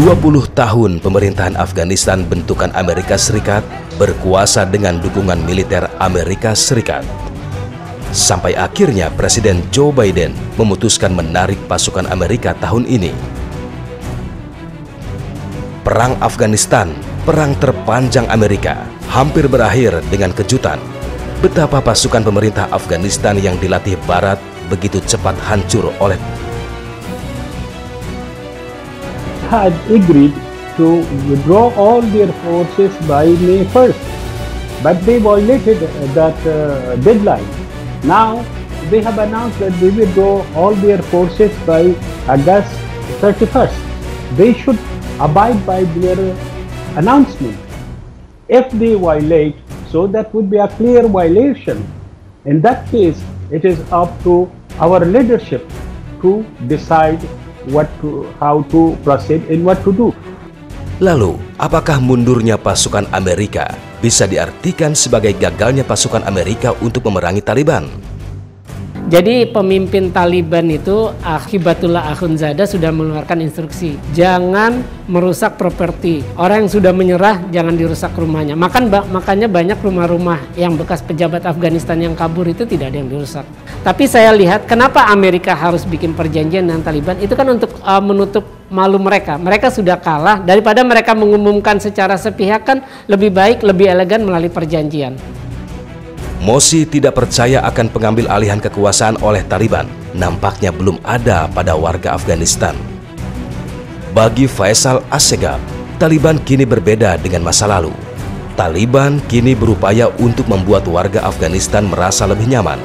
20 tahun pemerintahan Afghanistan bentukan Amerika Serikat berkuasa dengan dukungan militer Amerika Serikat. Sampai akhirnya Presiden Joe Biden memutuskan menarik pasukan Amerika tahun ini. Perang Afghanistan, perang terpanjang Amerika, hampir berakhir dengan kejutan. Betapa pasukan pemerintah Afghanistan yang dilatih Barat begitu cepat hancur oleh had agreed to withdraw all their forces by May 1st, but they violated that deadline. Now they have announced that they withdraw all their forces by August 31st. They should abide by their announcement. If they violate, so that would be a clear violation. In that case, it is up to our leadership to decide how to proceed and what to do. Lalu, apakah mundurnya pasukan Amerika bisa diartikan sebagai gagalnya pasukan Amerika untuk memerangi Taliban? Jadi pemimpin Taliban itu Hibatullah Akhundzada sudah mengeluarkan instruksi, jangan merusak properti. Orang yang sudah menyerah jangan dirusak rumahnya. Makanya banyak rumah-rumah yang bekas pejabat Afghanistan yang kabur itu tidak ada yang dirusak. Tapi saya lihat kenapa Amerika harus bikin perjanjian dengan Taliban, itu kan untuk menutup malu mereka. Mereka sudah kalah, daripada mereka mengumumkan secara sepihak kan lebih baik, lebih elegan melalui perjanjian. Mosi tidak percaya akan pengambil alihan kekuasaan oleh Taliban nampaknya belum ada pada warga Afghanistan. Bagi Faisal Assegaf, Taliban kini berbeda dengan masa lalu. Taliban kini berupaya untuk membuat warga Afghanistan merasa lebih nyaman.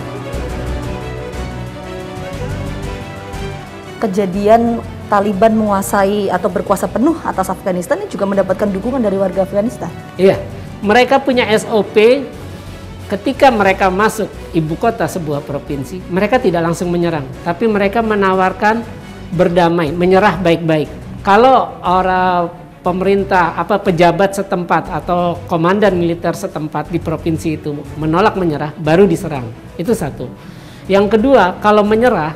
Kejadian Taliban menguasai atau berkuasa penuh atas Afghanistan ini juga mendapatkan dukungan dari warga Afghanistan. Iya, mereka punya SOP. Ketika mereka masuk ibu kota sebuah provinsi, mereka tidak langsung menyerang, tapi mereka menawarkan berdamai, menyerah baik-baik. Kalau orang pemerintah, pejabat setempat atau komandan militer setempat di provinsi itu menolak menyerah, baru diserang. Itu satu. Yang kedua, kalau menyerah,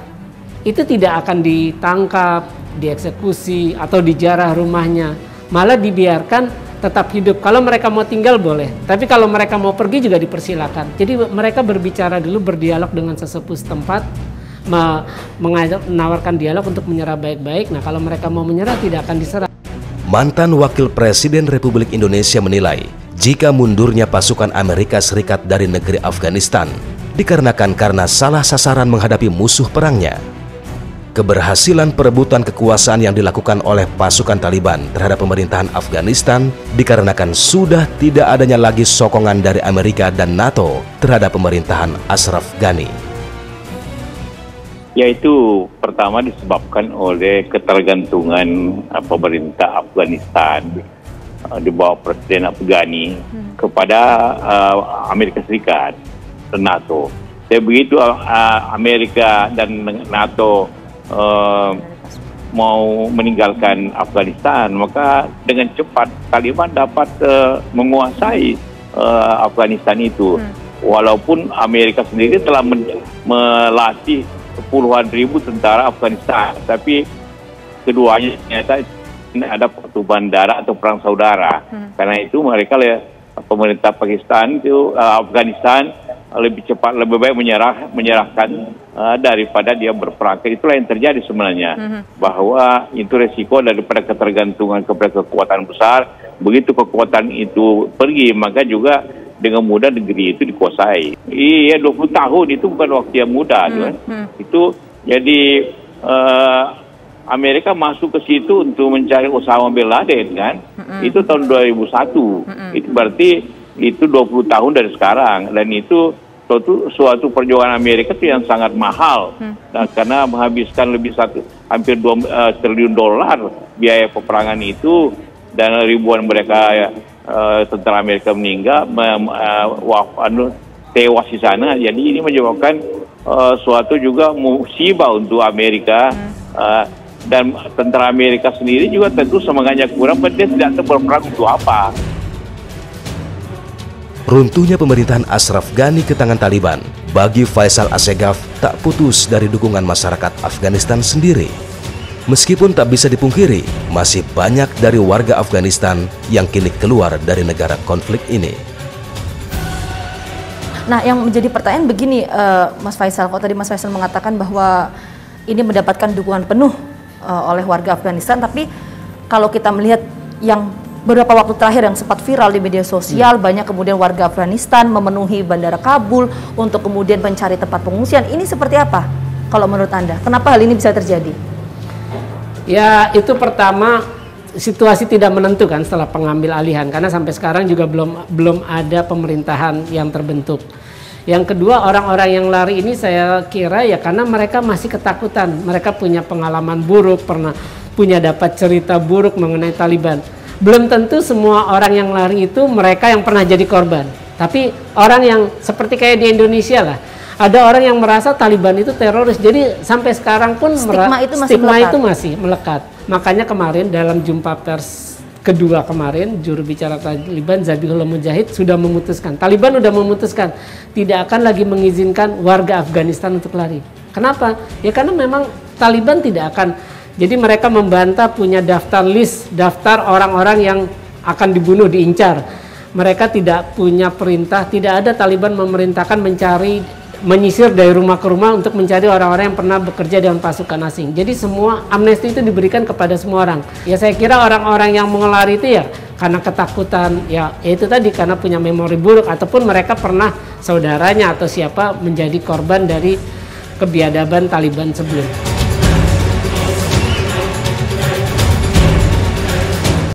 itu tidak akan ditangkap, dieksekusi, atau dijarah rumahnya. Malah dibiarkan tetap hidup. Kalau mereka mau tinggal boleh, tapi kalau mereka mau pergi juga dipersilakan. Jadi mereka berbicara dulu, berdialog dengan sesepuh setempat, menawarkan dialog untuk menyerah baik-baik. Nah, kalau mereka mau menyerah tidak akan diserang. Mantan Wakil Presiden Republik Indonesia menilai jika mundurnya pasukan Amerika Serikat dari negeri Afghanistan dikarenakan karena salah sasaran menghadapi musuh perangnya. Keberhasilan perebutan kekuasaan yang dilakukan oleh pasukan Taliban terhadap pemerintahan Afghanistan dikarenakan sudah tidak adanya lagi sokongan dari Amerika dan NATO terhadap pemerintahan Ashraf Ghani. Yaitu pertama disebabkan oleh ketergantungan pemerintah Afghanistan di bawah Presiden Ghani kepada Amerika Serikat dan NATO. Jadi begitu Amerika dan NATO mau meninggalkan Afghanistan, maka dengan cepat Taliban dapat menguasai Afghanistan itu. Walaupun Amerika sendiri telah melatih puluhan ribu tentara Afghanistan, tapi keduanya ternyata ada pertumpahan darah atau perang saudara. Karena itu mereka, pemerintah Pakistan itu Afghanistan lebih cepat, lebih baik menyerahkan daripada dia berperang. Itulah yang terjadi sebenarnya, bahwa itu resiko daripada ketergantungan kepada kekuatan besar. Begitu kekuatan itu pergi, maka juga dengan mudah negeri itu dikuasai. Iya, 20 tahun itu bukan waktu yang mudah. Itu jadi Amerika masuk ke situ untuk mencari Osama bin Laden kan. Itu tahun 2001. Itu berarti itu 20 tahun dari sekarang, dan itu suatu perjuangan Amerika itu yang sangat mahal, dan karena menghabiskan hampir 2 triliun dolar biaya peperangan itu, dan ribuan mereka tentara Amerika meninggal, tewas di sana. Jadi ini menyebabkan suatu juga musibah untuk Amerika, dan tentara Amerika sendiri juga tentu semangatnya kurang, dia tidak tahu berperang untuk apa. Runtuhnya pemerintahan Ashraf Ghani ke tangan Taliban bagi Faisal Assegaf tak putus dari dukungan masyarakat Afghanistan sendiri. Meskipun tak bisa dipungkiri, masih banyak dari warga Afghanistan yang kini keluar dari negara konflik ini. Nah, yang menjadi pertanyaan begini, Mas Faisal, kalau tadi Mas Faisal mengatakan bahwa ini mendapatkan dukungan penuh oleh warga Afghanistan, tapi kalau kita melihat yang beberapa waktu terakhir yang sempat viral di media sosial, banyak kemudian warga Afghanistan memenuhi bandara Kabul untuk kemudian mencari tempat pengungsian. Ini seperti apa kalau menurut Anda? Kenapa hal ini bisa terjadi? Ya, itu pertama situasi tidak menentukan setelah pengambil alihan, karena sampai sekarang juga belum ada pemerintahan yang terbentuk. Yang kedua, orang-orang yang lari ini saya kira ya karena mereka masih ketakutan, mereka punya pengalaman buruk, pernah punya dapat cerita buruk mengenai Taliban. Belum tentu semua orang yang lari itu mereka yang pernah jadi korban, tapi orang yang seperti kayak di Indonesia lah. Ada orang yang merasa Taliban itu teroris, jadi sampai sekarang pun stigma itu masih melekat. Makanya kemarin dalam jumpa pers kedua kemarin, juru bicara Taliban Zabihullah Mujahid sudah memutuskan, Taliban sudah memutuskan tidak akan lagi mengizinkan warga Afghanistan untuk lari. Kenapa? Ya karena memang Taliban tidak akan, jadi mereka membantah punya daftar list, daftar orang-orang yang akan dibunuh, diincar. Mereka tidak punya perintah, tidak ada Taliban memerintahkan menyisir dari rumah ke rumah untuk mencari orang-orang yang pernah bekerja dengan pasukan asing. Jadi semua amnesti itu diberikan kepada semua orang. Ya saya kira orang-orang yang mengelari itu ya karena ketakutan, ya itu tadi karena punya memori buruk ataupun mereka pernah saudaranya atau siapa menjadi korban dari kebiadaban Taliban sebelumnya.